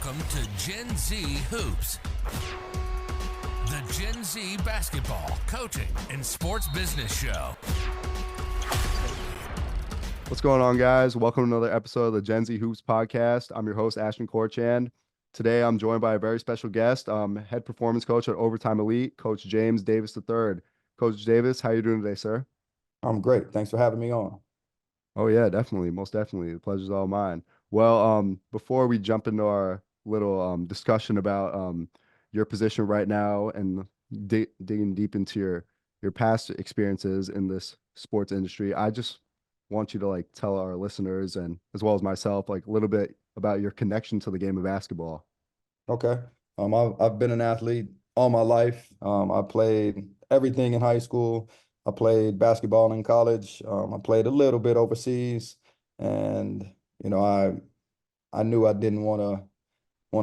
Welcome to Gen Z Hoops, the Gen Z basketball, coaching, and sports business show. What's going on, guys? Welcome to another episode of the Gen Z Hoops podcast. I'm your host, Ashton Khoorchand. Today, I'm joined by a very special guest, head performance coach at Overtime Elite, Coach James Davis III. Coach Davis, how are you doing today, sir? I'm great. Thanks for having me on. Oh, yeah, definitely. Most definitely. The pleasure's all mine. Well, before we jump into our little discussion about your position right now and digging deep into your past experiences in this sports industry, I just want you to tell our listeners and as well as myself a little bit about your connection to the game of basketball. Okay. I've been an athlete all my life. I played everything in high school. I played basketball in college. I played a little bit overseas, and I knew I didn't want to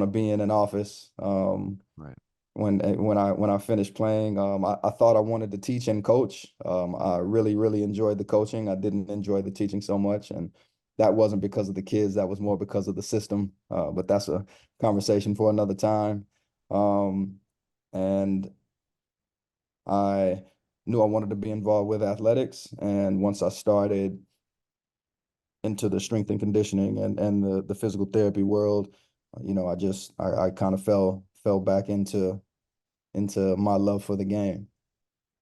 be in an office. Right. When I finished playing, I thought I wanted to teach and coach. I really enjoyed the coaching. I didn't enjoy the teaching so much, and that wasn't because of the kids. That was more because of the system. But that's a conversation for another time. And I knew I wanted to be involved with athletics, and once I started into the strength and conditioning and the physical therapy world, I kind of fell back into my love for the game.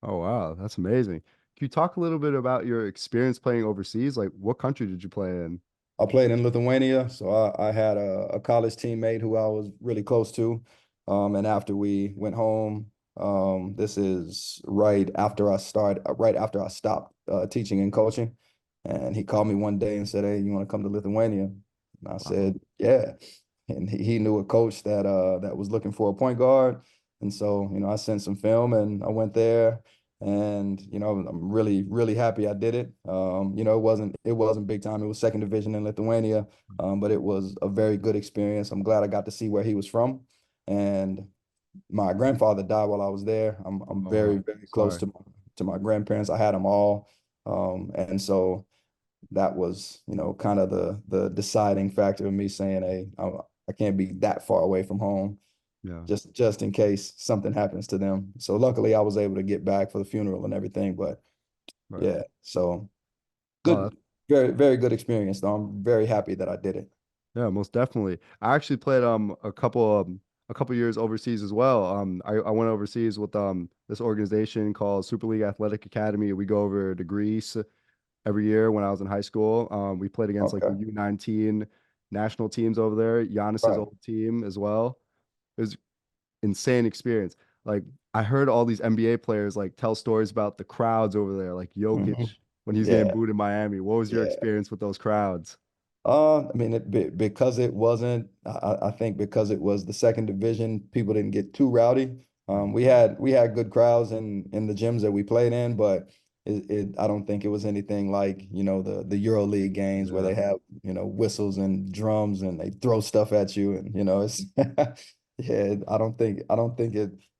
Oh, wow. That's amazing. Can you talk a little bit about your experience playing overseas? Like, what country did you play in? I played in Lithuania, so I had a college teammate who I was really close to. And after we went home, this is right after I stopped teaching and coaching. And he called me one day and said, "Hey, you want to come to Lithuania?" And I said, "Yeah." And he knew a coach that was looking for a point guard. And so, I sent some film and I went there. And I'm really happy I did it. It wasn't big time. It was second division in Lithuania, but it was a very good experience. I'm glad I got to see where he was from. And my grandfather died while I was there. I'm Oh, very wow. close Sorry. to my grandparents. I had them all, and so that was kind of the deciding factor of me saying, "Hey, I can't be that far away from home." Yeah. Just in case something happens to them. So luckily I was able to get back for the funeral and everything. But Right. yeah, so Oh, good, very good experience though. I'm very happy that I did it. yeah, most definitely. I actually played a couple years overseas as well. I went overseas with this organization called Super League Athletic Academy. We go over to Greece every year when I was in high school. We played against the Okay. U19 national teams over there, Giannis's Right. old team as well. It was insane experience. Like I heard all these NBA players tell stories about the crowds over there, like Jokic Mhm. when he's getting Yeah. booed in Miami. What was your Yeah. experience with those crowds? I mean, because it wasn't, I think because it was the second division, people didn't get too rowdy. We had good crowds in the gyms that we played in, but I don't think it was anything like, the Euro League games where Yeah. they have, whistles and drums and they throw stuff at you and, it's, yeah, I don't think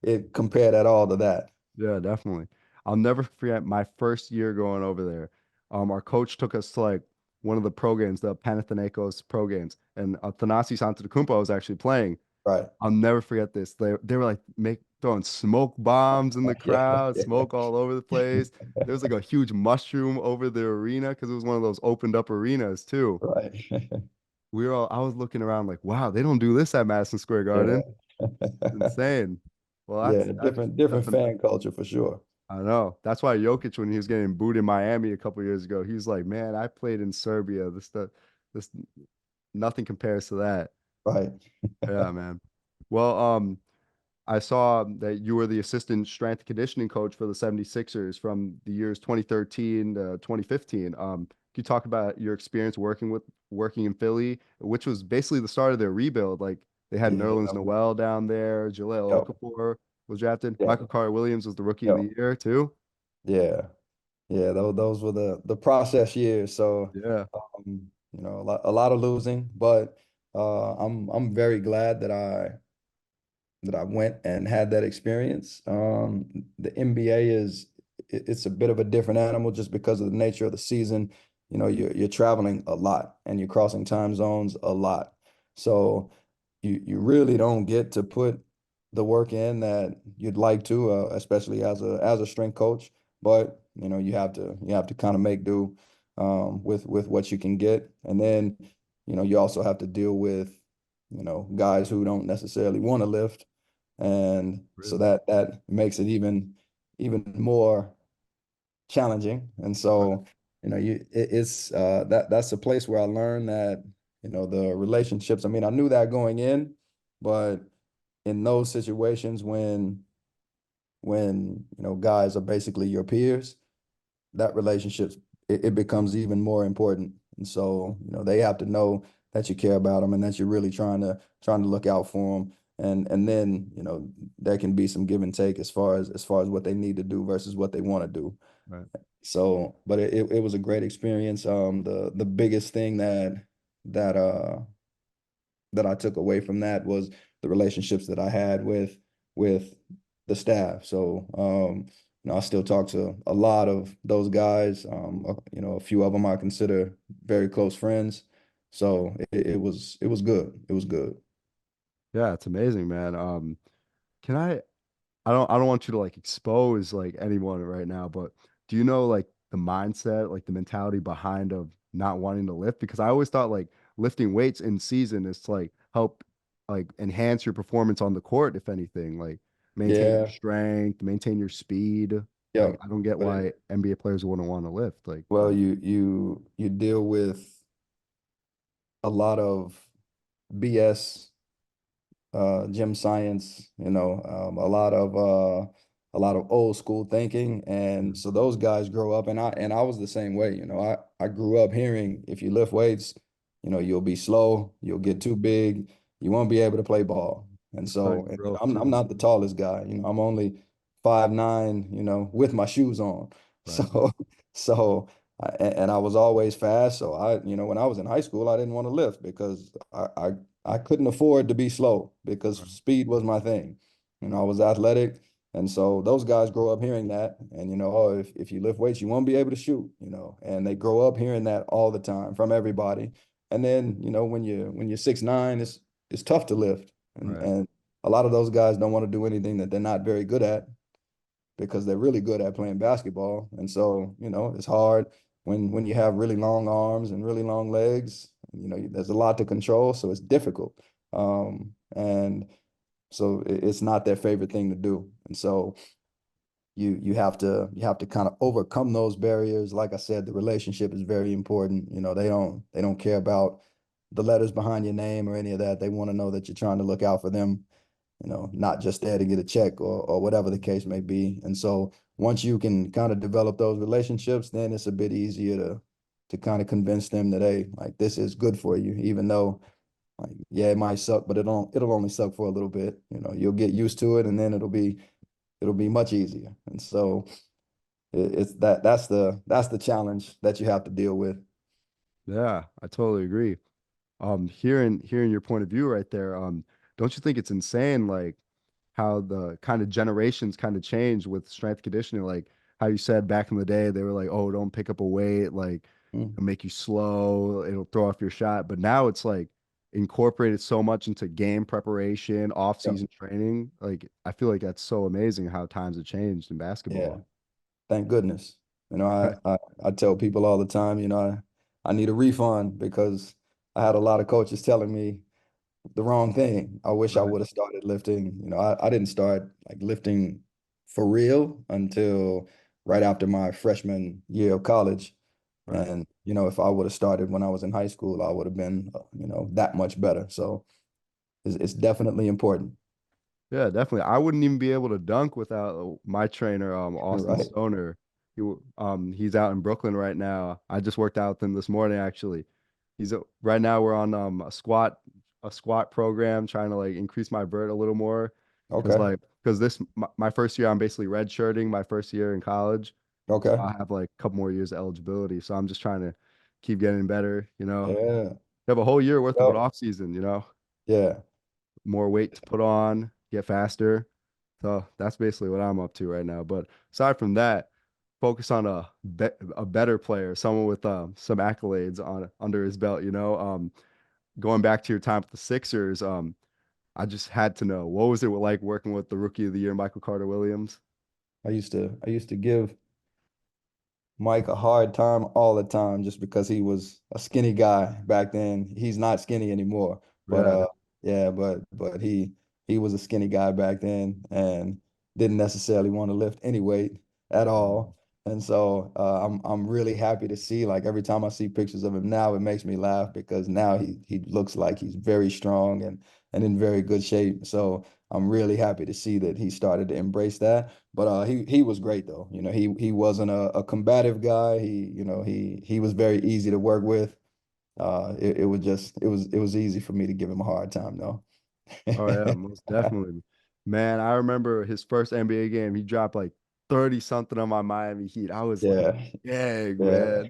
it compared at all to that. Yeah, definitely. I'll never forget my first year going over there. Our coach took us to one of the pro games, the Panathinaikos pro games, and Thanasis Antetokounmpo was actually playing. Right. I'll never forget this. They were throwing smoke bombs in the Yeah. crowd, Yeah. smoke all over the place. There was a huge mushroom over the arena because it was one of those opened up arenas too. Right. I was looking around wow, they don't do this at Madison Square Yeah. Garden. Insane. Well, Yeah. that's Different fan culture for sure. I know. That's why Jokic, when he was getting booed in Miami a couple years ago, he was like, "Man, I played in Serbia. This, nothing compares to that." Right. Yeah, man. Well, I saw that you were the assistant strength and conditioning coach for the 76ers from the years 2013 to 2015. Can you talk about your experience working in Philly, which was basically the start of their rebuild? Like they had Yeah. Nerlens Noel down there, Jahlil Yep. Okafor was drafted, Yeah. Michael Carter Williams was the rookie of Yep. the year too. Yeah. Yeah. Those were the process years. So, Yeah. a lot of losing, but I'm very glad that I went and had that experience. The NBA it's a bit of a different animal just because of the nature of the season. You're traveling a lot and you're crossing time zones a lot. So you really don't get to put the work in that you'd like to, especially as a strength coach. But you have to kind of make do with what you can get, and then you also have to deal with guys who don't necessarily want to lift, and so Really? that makes it even more challenging. And Right. so, it's that's a place where I learned that, the relationships, I mean, I knew that going in, but in those situations when guys are basically your peers, that relationships it becomes even more important. And so, they have to know that you care about them and that you're really trying to look out for them. And then, there can be some give and take as far as what they need to do versus what they want to do. Right. So, but it was a great experience. The biggest thing that uh that I took away from that was the relationships that I had with the staff. So, I still talk to a lot of those guys. A few of them I consider very close friends. So it was good. It was good. Yeah, it's amazing, man. Can I don't want you to like expose like anyone right now, but do you know like the mindset, like the mentality behind of not wanting to lift? Because I always thought like lifting weights in season is to like help like enhance your performance on the court, if anything, like maintain your Yeah. strength, maintain your speed. Yeah. Like I don't get But why NBA players wouldn't want to lift. Like, well, you deal with a lot of BS, gym science, a lot of old school thinking. And mm, so those guys grow up, and I was the same way. I grew up hearing, if you lift weights, you'll be slow, you'll get too big, you won't be able to play ball. And stunning so growth I'm too. not the tallest guy. I'm only 5'9", with my shoes on. Right, So so and I was always fast. So when I was in high school, I didn't want to lift because I couldn't afford to be slow because right, speed was my thing. I was athletic. And so those guys grow up hearing that. And, oh, if you lift weights, you won't be able to shoot, and they grow up hearing that all the time from everybody. And then, when you're 6'9", it's tough to lift. And right, and a lot of those guys don't want to do anything that they're not very good at because they're really good at playing basketball. And so, it's hard when you have really long arms and really long legs. There's a lot to control, so it's difficult. And so it's not their favorite thing to do. And so you have to kind of overcome those barriers. Like I said, the relationship is very important. They don't care about the letters behind your name or any of that. They want to know that you're trying to look out for them, not just there to get a check or whatever the case may be. And so once you can kind of develop those relationships, then it's a bit easier to kind of convince them that, hey, like this is good for you, even though like, yeah, it might suck, but it'll only suck for a little bit. You'll get used to it and then it'll be much easier. And so it's that's the challenge that you have to deal with. yeah, I totally agree. Hearing your point of view right there, don't you think it's insane like how the kind of generations kind of change with strength conditioning? Like how you said back in the day, they were like, oh, don't pick up a weight, like Mm. it'll make you slow, it'll throw off your shot. But now it's like incorporated so much into game preparation, Yeah. off-season training. Like I feel like that's so amazing how times have changed in Yeah. basketball. Thank goodness. I tell people all the time, I need a refund because I had a lot of coaches telling me the wrong thing. I wish I Right, would have started lifting. I didn't start like lifting for real until right after my freshman year of college. right. And, if I would have started when I was in high school, I would have been, that much better. So it's definitely important. Yeah, definitely. I wouldn't even be able to dunk without my trainer, Austin Right. Stoner. He's out in Brooklyn right now. I just worked out with him this morning, actually. Right now we're on a squat program, trying to like increase my vert a little more, Okay. because this my first year I'm basically redshirting my first year in college, so Okay. I have like a couple more years of eligibility. So I'm just trying to keep getting better. Yeah. You have a whole year worth of an Yep. off season. Yeah. More weight to put on, get faster. So that's basically what I'm up to right now. But aside from that, focus on a better player, someone with some accolades on under his belt. Going back to your time with the Sixers, I just had to know, what was it like working with the Rookie of the Year, Michael Carter Williams? I used to give Mike a hard time all the time just because he was a skinny guy back then. He's not skinny anymore. But Yeah, yeah, but he was a skinny guy back then and didn't necessarily want to lift any weight at all. And so I'm really happy to see, like, every time I see pictures of him now, it makes me laugh because now he looks like he's very strong and in very good shape. So I'm really happy to see that he started to embrace that. But he was great though. You know, he wasn't a combative guy. He was very easy to work with. It was just it was easy for me to give him a hard time though. oh yeah, most definitely. Man, I remember his first NBA game, he dropped like 30 something on my Miami Heat. I was like, Yeah, dang, yeah,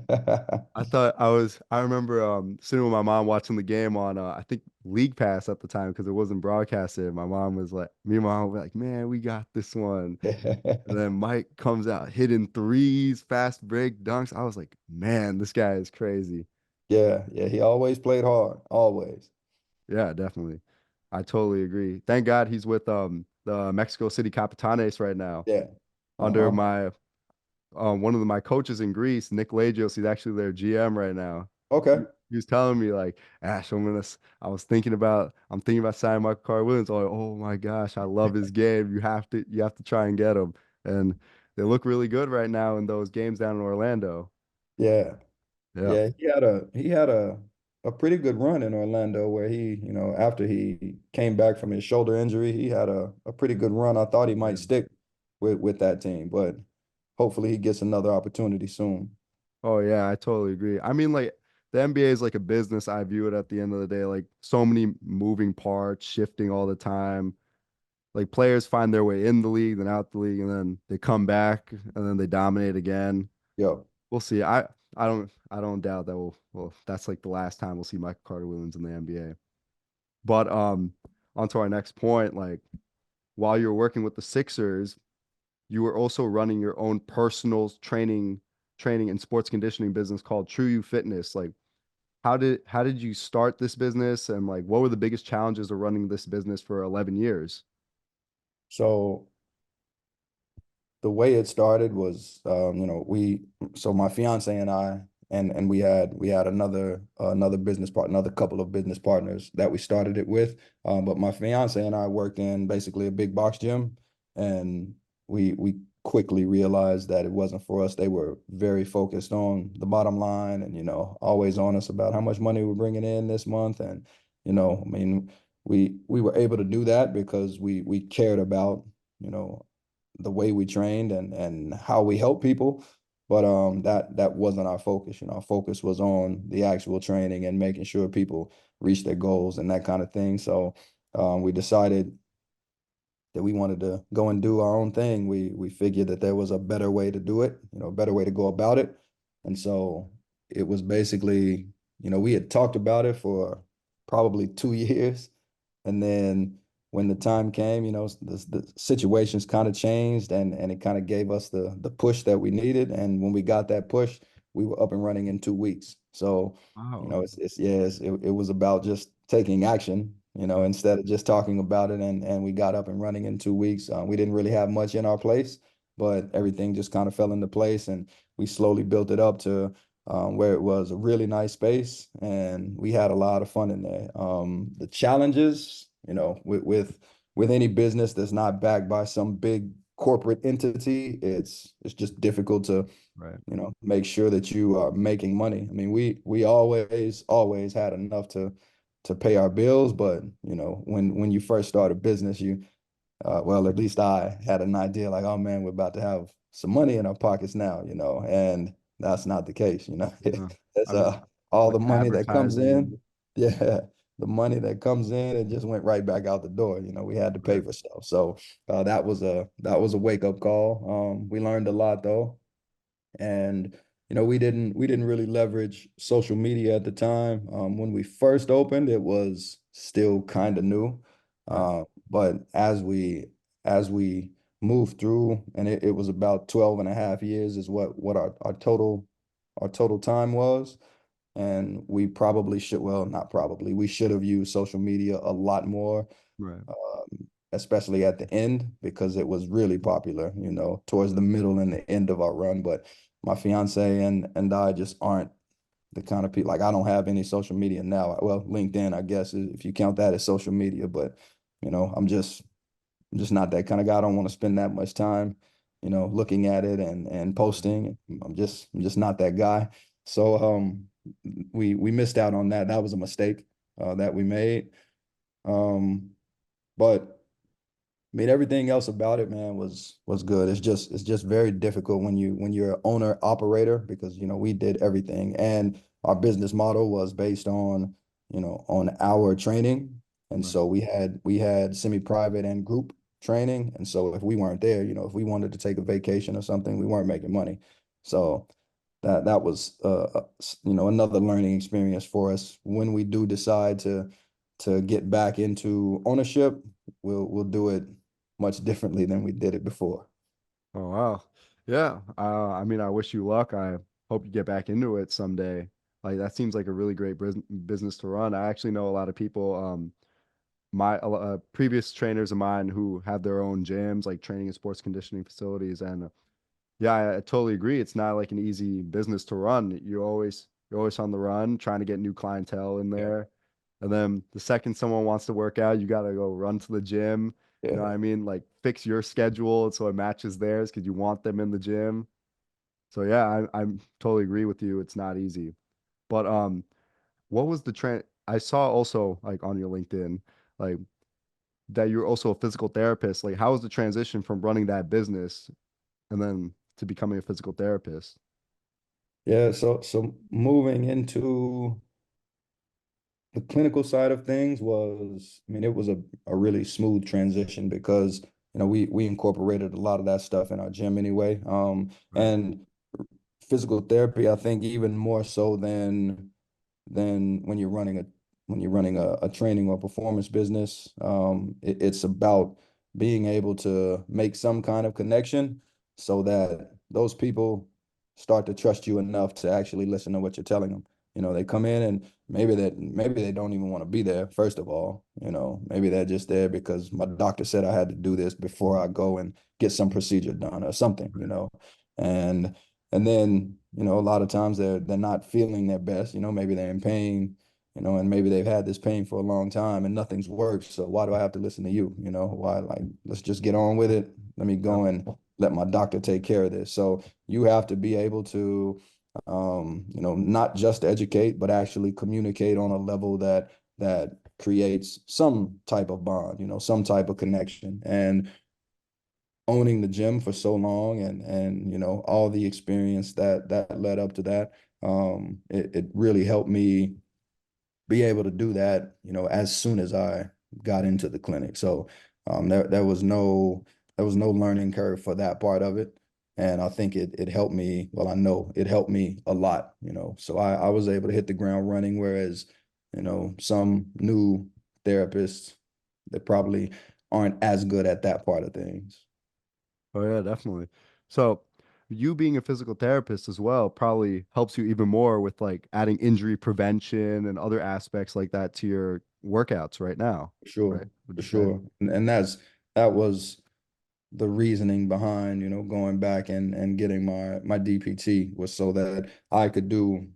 man. I remember sitting with my mom watching the game on I think League Pass at the time because it wasn't broadcasted. My mom was like, me and my mom were like, man, we got this one. And then Mike comes out hitting threes, fast break dunks. I was like, man, this guy is crazy. yeah, yeah. He always played hard, always. Yeah, definitely. I totally agree. Thank God he's with the Mexico City Capitanes right now. Yeah. Under Uh-huh. my one of my coaches in Greece, Nick Lagios, he's actually their GM right now. Okay. He was telling me like, Ash, I'm thinking about signing Michael Carter Williams. Oh my gosh, I love his game. You have to try and get him. And they look really good right now in those games down in Orlando. Yeah. Yeah. Yeah, he had a pretty good run in Orlando where after he came back from his shoulder injury, he had a pretty good run. I thought he Yeah. might stick with that team, but hopefully he gets another opportunity soon. Oh yeah, I totally agree. I mean, like the NBA is like a business. I view it at the end of the day, like so many moving parts, shifting all the time. Like players find their way in the league, then out the league, and then they come back and then they dominate again. Yo, We'll see. I don't doubt that well that's like the last time we'll see Michael Carter Williams in the NBA. But on to our next point, like while you're working with the Sixers, you were also running your own personal training and sports conditioning business called TRU You Fitness. Like how did you start this business and like what were the biggest challenges of running this business for 11 years? so the way it started was, so my fiance and I, and we had another business partner, another couple of business partners that we started it with. But my fiance and I worked in basically a big box gym, and we quickly realized that it wasn't for us. They were very focused on the bottom line, and always on us about how much money we're bringing in this month, and I mean, we were able to do that because we cared about you know the way we trained and how we help people. But that wasn't our focus. Our focus was on the actual training and making sure people reach their goals and that kind of thing. So we decided that we wanted to go and do our own thing. We figured that there was a better way to do it, a better way to go about it. And so it was basically, we had talked about it for probably 2 years. And then when the time came, the situations kind of changed and it kind of gave us the push that we needed. And when we got that push, we were up and running in 2 weeks. So, Wow. it was about just taking action, instead of just talking about it. And we got up and running in 2 weeks. We didn't really have much in our place, but everything just kind of fell into place and we slowly built it up to where it was a really nice space, and we had a lot of fun in there. The challenges, with any business that's not backed by some big corporate entity, it's just difficult to Right. make sure that you are making money. I mean, we always had enough to pay our bills, but when you first start a business, well, at least I had an idea like, oh man, we're about to have some money in our pockets now, and that's not the case. Yeah. It's I mean, all like the money that comes in, advertising. yeah, the money that comes in, it just went right back out the door. We had to pay Right. for stuff. So that was a wake up call. We learned a lot though, and we didn't really leverage social media at the time. When we first opened, it was still kind of new. Right. But as we moved through, and it was about 12 and a half years is what our total time was. and we probably should, well, not probably, we should have used social media a lot more, Right. especially at the end, because it was really popular, you know, towards the middle and the end of our run. But my fiance and I just aren't the kind of people, like, I don't have any social media now. Well, LinkedIn, I guess, if you count that as social media, but you know, I'm just not that kind of guy. I don't want to spend that much time, you know, looking at it and posting. I'm just not that guy. So we missed out on that. That was a mistake that we made. Um, but I mean, everything else about it, man, was good. It's just very difficult when you're an owner operator, because you know we did everything, and our business model was based on, you know, on our training, and Right. so we had semi-private and group training, and so if we weren't there, you know, if we wanted to take a vacation or something, we weren't making money. So that was you know, another learning experience for us. When we do decide to get back into ownership, we'll do it much differently than we did it before. Oh wow. Yeah. I mean, I wish you luck. I hope you get back into it someday. Like that seems like a really great business to run. I actually know a lot of people, my previous trainers of mine who have their own gyms, like training and sports conditioning facilities, and yeah, I totally agree. It's not like an easy business to run. You're always on the run, trying to get new clientele in Yeah. there. And then the second someone wants to work out, you gotta go run to the gym. You know what Yeah. I mean? Like fix your schedule so it matches theirs because you want them in the gym. So yeah, I'm totally agree with you. It's not easy. But what was the trend? I saw also like on your LinkedIn, like that you're also a physical therapist. Like how was the transition from running that business and then to becoming a physical therapist? Yeah. So moving into the clinical side of things was, I mean, it was a really smooth transition, because, you know, we incorporated a lot of that stuff in our gym anyway. Right. And physical therapy, I think even more so than when you're running a training or performance business. It's about being able to make some kind of connection so that those people start to trust you enough to actually listen to what you're telling them. You know, they come in and maybe they don't even want to be there, first of all. You know, maybe they're just there because my doctor said I had to do this before I go and get some procedure done or something, you know. And and then, you know, a lot of times they're not feeling their best, you know, maybe they're in pain, you know, and maybe they've had this pain for a long time and nothing's worked. So why do I have to listen to you? You know, why, like, let's just get on with it. Let me Yep. go and let my doctor take care of this. So you have to be able to, you know, not just educate, but actually communicate on a level that creates some type of bond, you know, some type of connection. And owning the gym for so long, and you know, all the experience that led up to that, it really helped me be able to do that, you know, as soon as I got into the clinic. So there was no learning curve for that part of it. And I think it helped me, well, I know it helped me a lot, you know. So I was able to hit the ground running, whereas, you know, some new therapists, they probably aren't as good at that part of things. Oh yeah, definitely. So you being a physical therapist as well probably helps you even more with like adding injury prevention and other aspects like that to your workouts right now, For sure, right? Would for you say? sure. And that was the reasoning behind, you know, going back and getting my DPT, was so that I could do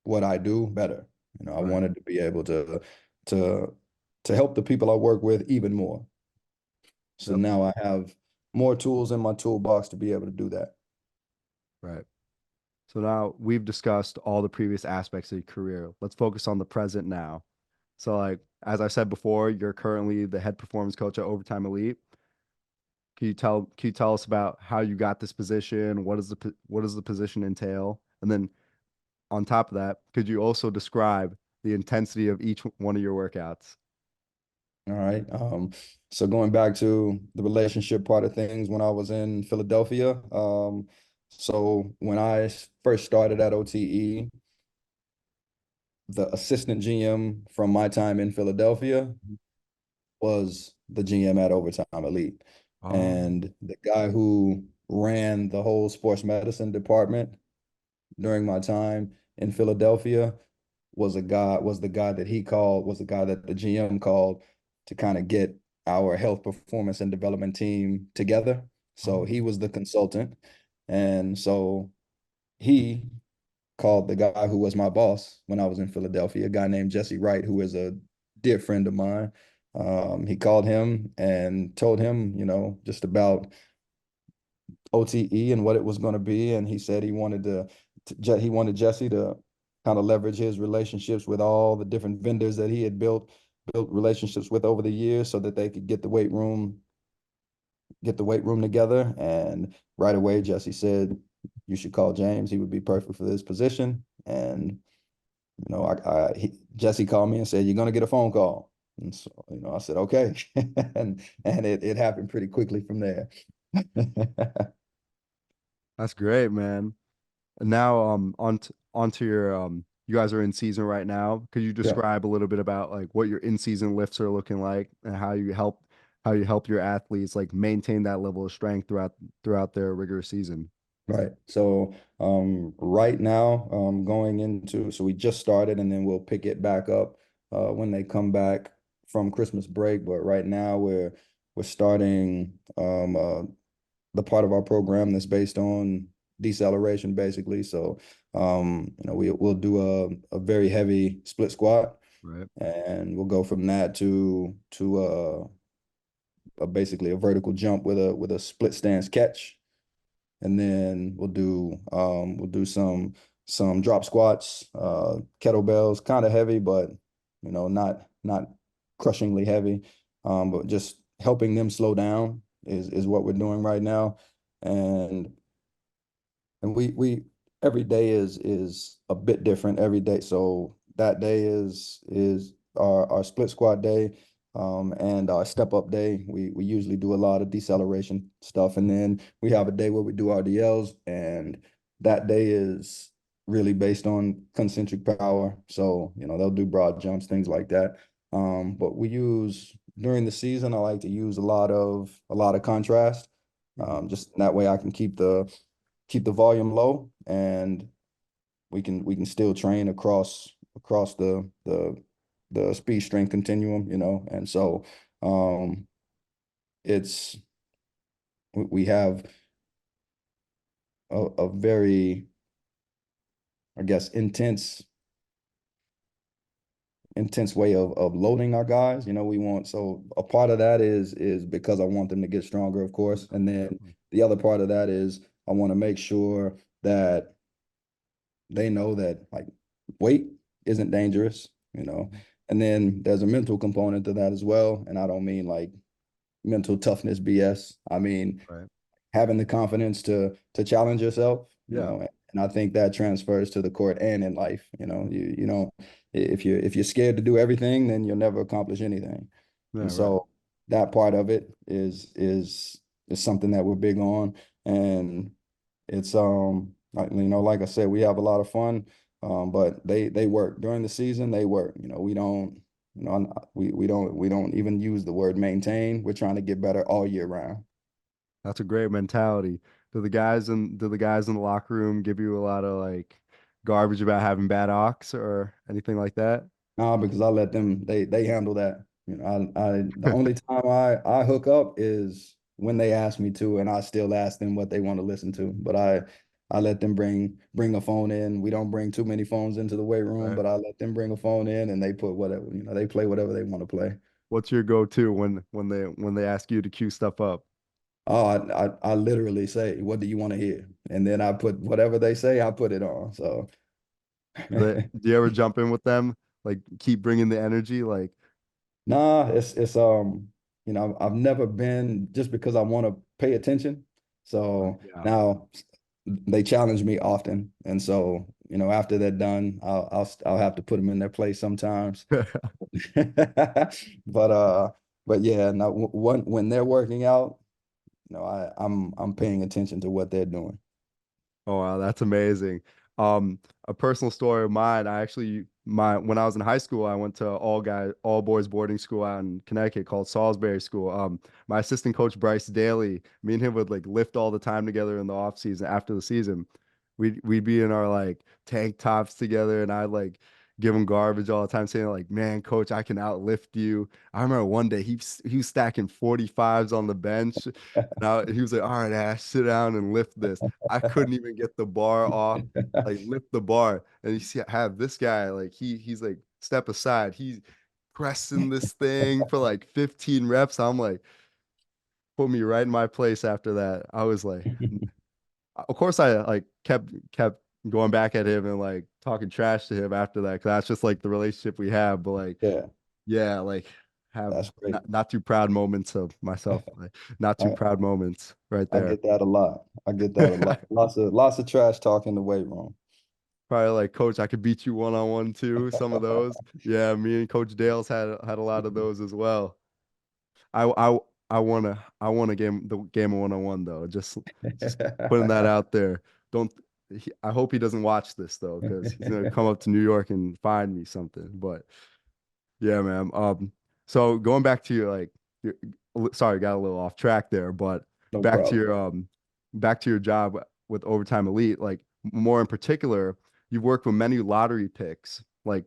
what I do better. You know, I Right, wanted to be able to to help the people I work with even more. So yep, now I have more tools in my toolbox to be able to do that. right. So now we've discussed all the previous aspects of your career. Let's focus on the present now. So like as I said before, you're currently the head performance coach at Overtime Elite. Can you tell us about how you got this position? What does the position entail? And then on top of that, could you also describe the intensity of each one of your workouts? All right. So going back to the relationship part of things, when I was in Philadelphia, so when I first started at OTE, the assistant GM from my time in Philadelphia was the GM at Overtime Elite. Oh, And the guy who ran the whole sports medicine department during my time in Philadelphia was the guy that he called, was the guy that the GM called to kind of get our health performance and development team together. So Oh, he was the consultant. And so he called the guy who was my boss when I was in Philadelphia, a guy named Jesse Wright, who is a dear friend of mine. He called him and told him, just about OTE and what it was going to be. And he said he wanted he wanted Jesse to kind of leverage his relationships with all the different vendors that he had built relationships with over the years so that they could get the weight room together. And right away, Jesse said, you should call James. He would be perfect for this position. And, Jesse called me and said, you're going to get a phone call. And so, I said, okay. and it happened pretty quickly from there. that's great, man. And now, onto your you guys are in season right now. Could you Yeah. describe a little bit about like what your in-season lifts are looking like and how you help your athletes like maintain that level of strength throughout their rigorous season? Right. So right now, so we just started and then we'll pick it back up when they come back from Christmas break. But right now we're starting the part of our program that's based on deceleration basically. So we'll do a very heavy split squat Right. and we'll go from that to basically a vertical jump with a split stance catch, and then we'll do some drop squats, kettlebells, kind of heavy, but not crushingly heavy, but just helping them slow down is what we're doing right now, and we every day is a bit different every day. So that day is our split squat day, and our step up day. We usually do a lot of deceleration stuff, and then we have a day where we do RDLs, and that day is really based on concentric power. So they'll do broad jumps, things like that. But we use during the season, I like to use a lot of contrast. Mhm. Just that way I can keep the volume low, and we can still train across the speed strength continuum, and so it's we have a very, I guess, intense way of loading our guys. We want, so a part of that is because I want them to get stronger, of course, and then Definitely. the other part of that is I want to make sure that they know that like weight isn't dangerous, and then there's a mental component to that as well. And I don't mean like mental toughness BS. I mean Right. having the confidence to challenge yourself, Yeah. and I think that transfers to the court and in life. You don't, if you're scared to do everything, then you'll never accomplish anything. Yeah. And Right. so that part of it is something that we're big on. And it's like I said, we have a lot of fun, but they work during the season. They work. We don't. We don't even use the word maintain. We're trying to get better all year round. That's a great mentality. Do the guys in the locker room give you a lot of like garbage about having bad ox or anything like that? No, because I let them. They handle that. The only time I hook up is when they ask me to, and I still ask them what they want to listen to. But I let them bring a phone in. We don't bring too many phones into the weight room, Right. but I let them bring a phone in, and they put whatever, they play whatever they want to play. What's your go-to when they ask you to cue stuff up? Oh, I literally say, what do you want to hear? And then I put whatever they say, I put it on. So Do you ever jump in with them? Like keep bringing the energy? Like, nah, it's I've never been, just because I want to pay attention. right, So yeah. now they challenge me often, and so after they're done, I'll have to put them in their place sometimes. But but yeah, now when they're working out, I'm paying attention to what they're doing. Oh wow, that's amazing. A personal story of mine, I actually my when I was in high school, I went to all boys boarding school out in Connecticut called Salisbury School. My assistant coach Bryce Daly, me and him would like lift all the time together in the off season after the season. We'd be in our like tank tops together and I'd like give him garbage all the time, saying like, "Man, coach, I can outlift you." I remember one day he was stacking 45s on the bench, and he was like, "All right, Ash, sit down and lift this." I couldn't even get the bar off, like lift the bar, and you see, have this guy like he's like, step aside, he's pressing this thing for like 15 reps. I'm like, put me right in my place after that. I was like, of course I like kept going back at him and like talking trash to him after that, because that's just like the relationship we have. But like, Yeah, yeah, like have that's great. not too proud moments of myself, like, not too I, proud moments right I there. get that a lot. I get that a lot. Lots of trash talk in the weight room. Probably like, coach, I could beat you one on one too. Some of those, yeah, me and Coach Dale's had a lot of those as well. I I want to game the game of one on one though. Just putting that out there. Don't I hope he doesn't watch this though, because he's gonna come up to New York and find me something. But yeah, man. So going back to your like, your, sorry, got a little off track there, but No back to problem. your back to your job with Overtime Elite, like more in particular, you've worked with many lottery picks, like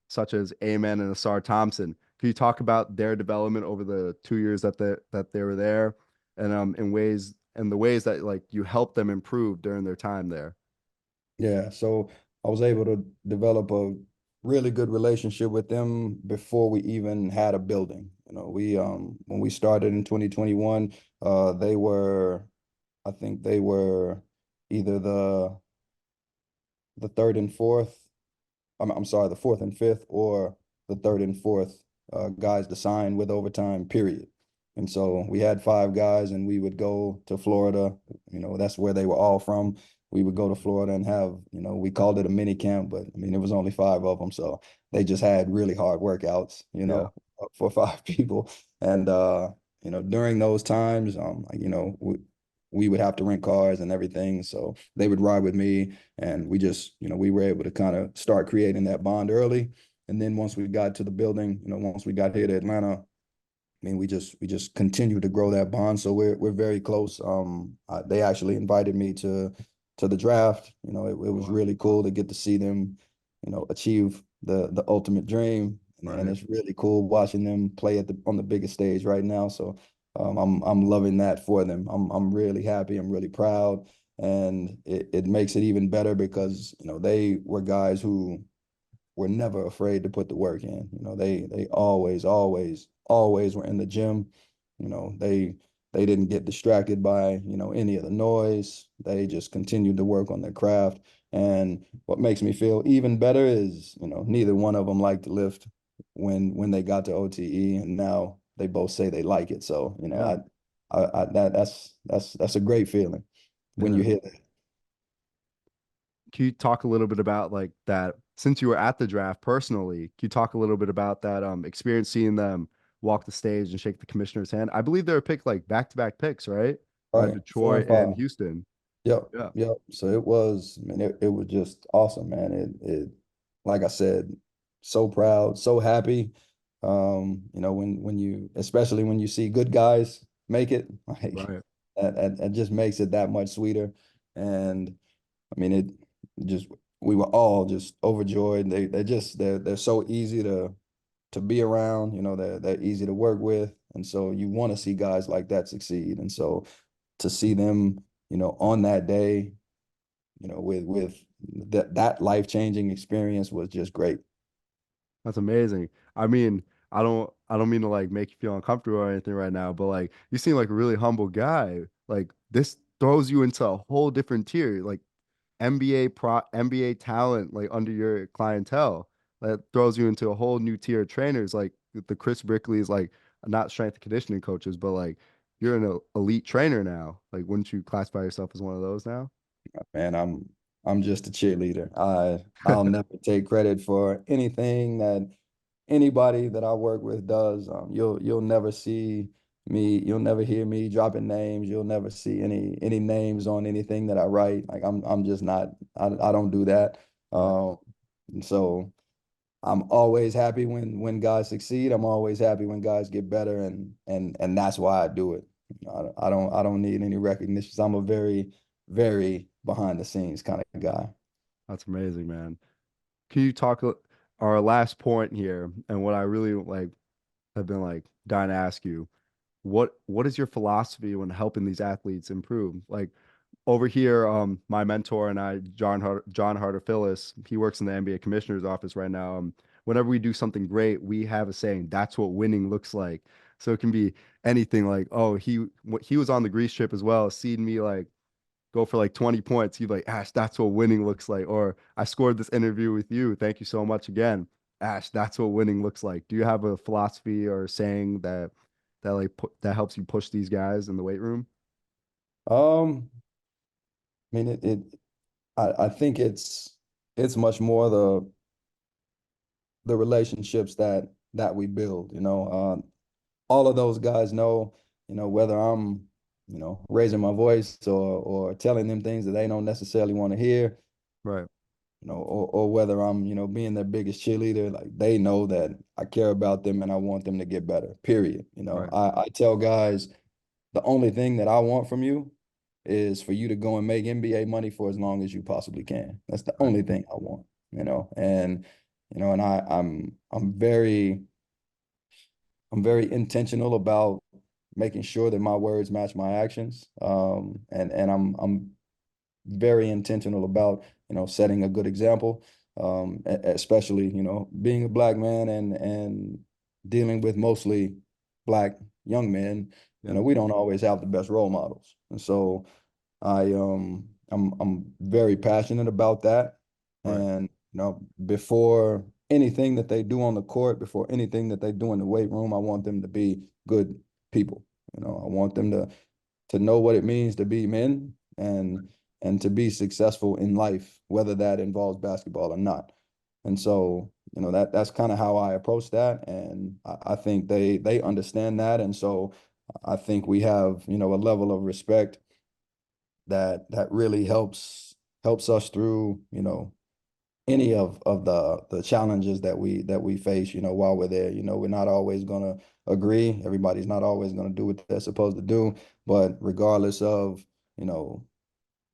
such as Amen and Ausar Thompson. Can you talk about their development over the 2 years that they were there, and in the ways that like you helped them improve during their time there? Yeah, so I was able to develop a really good relationship with them before we even had a building. We when we started in 2021, they were, I think they were either the third and fourth. I'm sorry, the fourth and fifth, or the third and fourth guys to sign with Overtime, period. And so we had five guys, and we would go to Florida. That's where they were all from. We would go to Florida and have, we called it a mini camp, but I mean, it was only five of them. So they just had really hard workouts, Yeah, for five people. And, during those times, we would have to rent cars and everything. So they would ride with me, and we just, we were able to kind of start creating that bond early. And then once we got to the building, once we got here to Atlanta, I mean, we just continue to grow that bond. So we're very close. They actually invited me to the draft. It was wow. really cool to get to see them, achieve the ultimate dream. And Right. it's really cool watching them play on the biggest stage right now. So I'm loving that for them. I'm really happy. I'm really proud. And it makes it even better because, they were guys who were never afraid to put the work in. They always were in the gym. They didn't get distracted by, any of the noise. They just continued to work on their craft. And what makes me feel even better is, neither one of them liked to lift when they got to OTE, and now they both say they like it. So, Yeah. that's a great feeling when you Yeah. hear that. Can you talk a little bit about like that, since you were at the draft personally, can you talk a little bit about that experience seeing them walk the stage and shake the commissioner's hand? I believe they were picked like back-to-back picks, right? By Right. Four and Detroit and five. Houston. Yep, Yeah. yep. So it was, I mean, it was just awesome, man. Like I said, so proud, so happy. When you, especially when you see good guys make it, like Right. that just makes it that much sweeter. And I mean, it just, we were all just overjoyed. They're so easy to be around. They're easy to work with, and so you want to see guys like that succeed. And so to see them, on that day, with that life-changing experience was just great. That's amazing. I mean, I don't mean to like make you feel uncomfortable or anything right now, but like you seem like a really humble guy. Like this throws you into a whole different tier, like NBA talent, like under your clientele. That throws you into a whole new tier of trainers, like the Chris Brickleys, like not strength and conditioning coaches, but like you're an elite trainer now. Like, wouldn't you classify yourself as one of those now? Man, I'm just a cheerleader. I'll never take credit for anything that anybody that I work with does. You'll never see me. You'll never hear me dropping names. You'll never see any names on anything that I write. Like I'm just not. I don't do that. Right. And so I'm always happy when guys succeed. I'm always happy when guys get better, and that's why I do it. I don't need any recognitions. I'm a very, very behind the scenes kind of guy. That's amazing, man. Can you talk? our last point here, and what I really like have been like dying to ask you, what is your philosophy when helping these athletes improve? Like over here, my mentor and I, John Harder Phyllis, he works in the NBA commissioner's office right now. Whenever we do something great, we have a saying, that's what winning looks like. So it can be anything like, oh, he was on the Greece trip as well, seeing me like go for like 20 points. He'd be like, Ash, that's what winning looks like. Or I scored this interview with you. Thank you so much again. Ash, that's what winning looks like. Do you have a philosophy or saying that helps you push these guys in the weight room? Um, I mean, I think it's much more the relationships that we build. All of those guys know, whether I'm, raising my voice or telling them things that they don't necessarily want to hear, Right, or whether I'm, being their biggest cheerleader, like they know that I care about them and I want them to get better, period. right, I tell guys the only thing that I want from you is for you to go and make NBA money for as long as you possibly can. That's the right, only thing I want, and and I'm very intentional about making sure that my words match my actions. And I'm very intentional about, setting a good example, especially, being a black man and dealing with mostly black young men. yeah, We don't always have the best role models. And so I'm very passionate about that. right, And, before anything that they do on the court, before anything that they do in the weight room, I want them to be good people. I want them to know what it means to be men and to be successful in life, whether that involves basketball or not. And so, that's kind of how I approach that. And I think they understand that. And so I think we have, a level of respect that really helps us through, any of the challenges that we face, while we're there. We're not always gonna agree. Everybody's not always gonna do what they're supposed to do. But regardless of, you know,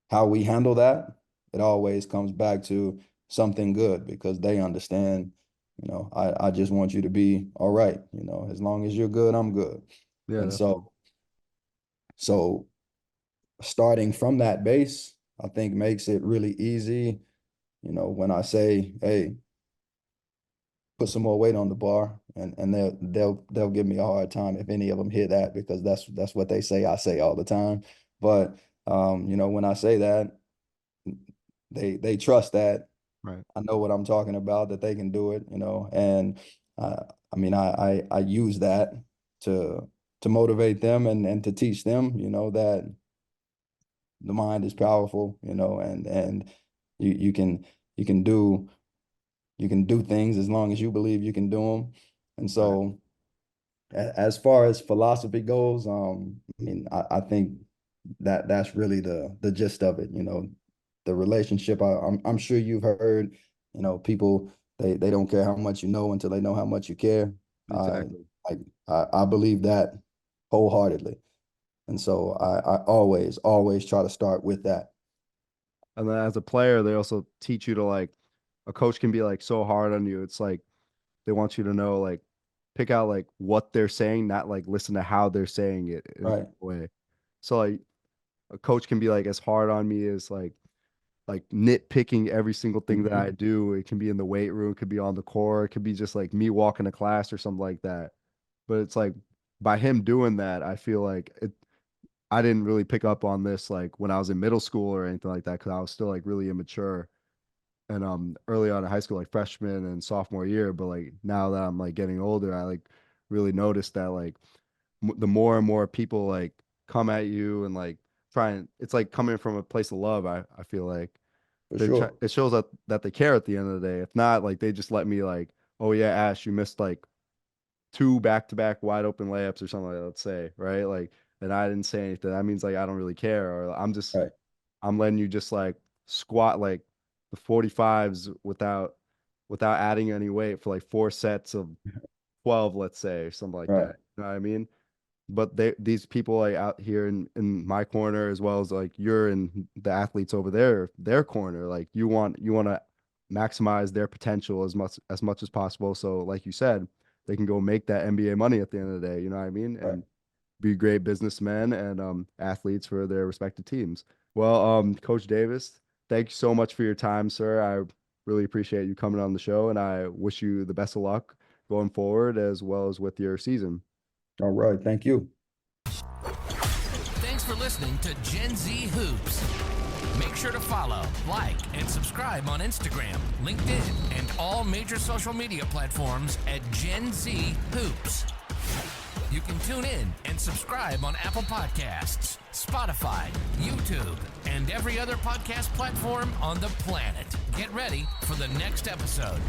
how we handle that, it always comes back to something good because they understand, I just want you to be all right. As long as you're good, I'm good. yeah, And definitely. so starting from that base, I think makes it really easy, when I say, hey, put some more weight on the bar, and they'll give me a hard time if any of them hear that, because that's what they say I say all the time. But when I say that, they trust that Right. I know what I'm talking about, that they can do it, and I mean I use that to motivate them and to teach them, that the mind is powerful, and you you can you can do you can do things as long as you believe you can do them. And Right. so as far as philosophy goes, I mean, I think that's really the gist of it, the relationship. I'm sure you've heard, people, they don't care how much you know until they know how much you care. I Exactly. I believe that wholeheartedly. And so I always try to start with that. And then as a player, they also teach you to like, a coach can be like so hard on you. It's like they want you to know like pick out like what they're saying, not like listen to how they're saying it in Right. a way. So like a coach can be like as hard on me as like nitpicking every single thing that I Mhm. do. It can be in the weight room, it could be on the court, it could be just like me walking to class or something like that. But it's like by him doing that, I feel like I didn't really pick up on this like when I was in middle school or anything like that because I was still like really immature and early on in high school, like freshman and sophomore year. But like now that I'm like getting older, I like really noticed that like the more and more people like come at you and like try and it's like coming from a place of love. I feel like For sure. it shows that they care at the end of the day. If not, like they just let me like, oh yeah, Ash, you missed like two back-to-back wide open layups or something like that, let's say, right? Like, and I didn't say anything. That means like I don't really care, or Right. I'm letting you just like squat like the 45s without adding any weight for like four sets of 12, let's say, or something like Right. that. You know what I mean? But these people like out here in my corner as well as like you're in the athletes over there, their corner, like you want to maximize their potential as much as possible. So like you said, they can go make that NBA money at the end of the day, you know what I mean? Right. And be great businessmen and athletes for their respective teams. Well, Coach Davis, thank you so much for your time, sir. I really appreciate you coming on the show, and I wish you the best of luck going forward as well as with your season. All right. Thank you. Thanks for listening to Gen Z Hoops. Make sure to follow, like, and subscribe on Instagram, LinkedIn, and all major social media platforms at Gen Z Hoops. You can tune in and subscribe on Apple Podcasts, Spotify, YouTube, and every other podcast platform on the planet. Get ready for the next episode.